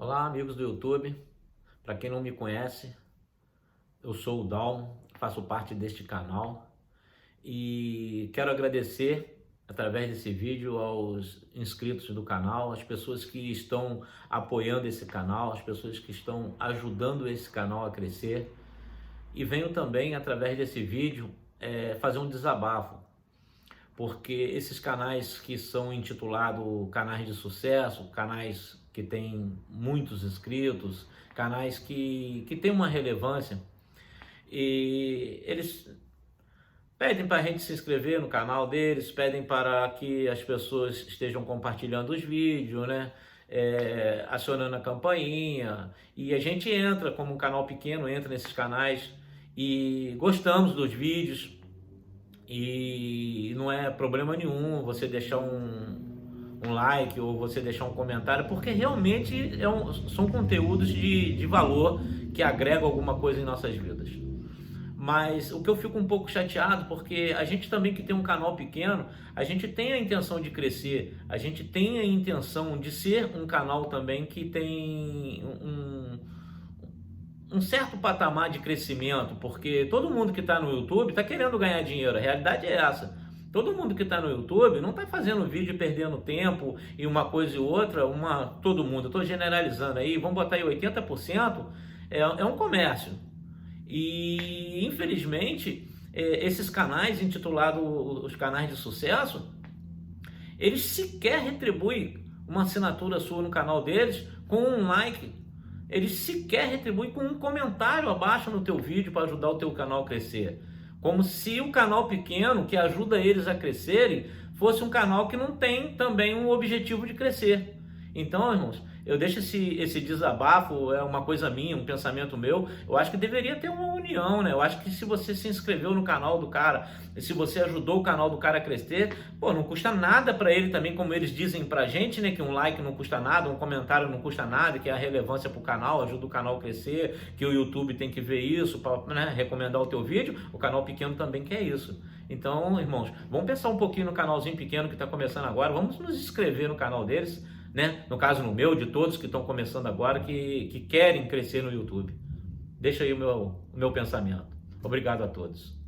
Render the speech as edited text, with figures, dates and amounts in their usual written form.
Olá, amigos do YouTube. Para quem não me conhece, eu sou o Dalmo, faço parte deste canal e quero agradecer através desse vídeo aos inscritos do canal, as pessoas que estão apoiando esse canal, as pessoas que estão ajudando esse canal a crescer, e venho também através desse vídeo fazer um desabafo, porque esses canais que são intitulados canais de sucesso, canais que têm muitos inscritos, canais que têm uma relevância, e eles pedem para a gente se inscrever no canal deles, pedem para que as pessoas estejam compartilhando os vídeos, né? Acionando a campainha, e a gente entra como um canal pequeno, entra nesses canais e gostamos dos vídeos. E não é problema nenhum você deixar um like ou você deixar um comentário, porque realmente são conteúdos de valor que agregam alguma coisa em nossas vidas. Mas o que eu fico um pouco chateado, porque a gente também que tem um canal pequeno, a gente tem a intenção de crescer, a gente tem a intenção de ser um canal também que tem um certo patamar de crescimento, porque todo mundo que está no YouTube está querendo ganhar dinheiro, a realidade é essa. Todo mundo que está no YouTube não está fazendo vídeo e perdendo tempo e uma coisa e outra, todo mundo, eu estou generalizando aí, vamos botar aí 80%, é um comércio. E infelizmente, esses canais intitulados os canais de sucesso, eles sequer retribuem uma assinatura sua no canal deles com um like. Eles sequer retribuem com um comentário abaixo no teu vídeo para ajudar o teu canal a crescer. Como se o canal pequeno, que ajuda eles a crescerem, fosse um canal que não tem também um objetivo de crescer. Então, irmãos, eu deixo esse desabafo, é uma coisa minha, um pensamento meu. Eu acho que deveria ter uma união, né? Eu acho que se você se inscreveu no canal do cara, se você ajudou o canal do cara a crescer, pô, não custa nada para ele também, como eles dizem pra gente, né? Que um like não custa nada, um comentário não custa nada, que é a relevância pro canal, ajuda o canal a crescer, que o YouTube tem que ver isso para, né, recomendar o teu vídeo. O canal pequeno também quer isso. Então, irmãos, vamos pensar um pouquinho no canalzinho pequeno que está começando agora, vamos nos inscrever no canal deles, né? No caso, no meu, de todos que estão começando agora, que querem crescer no YouTube. Deixa aí o meu pensamento. Obrigado a todos.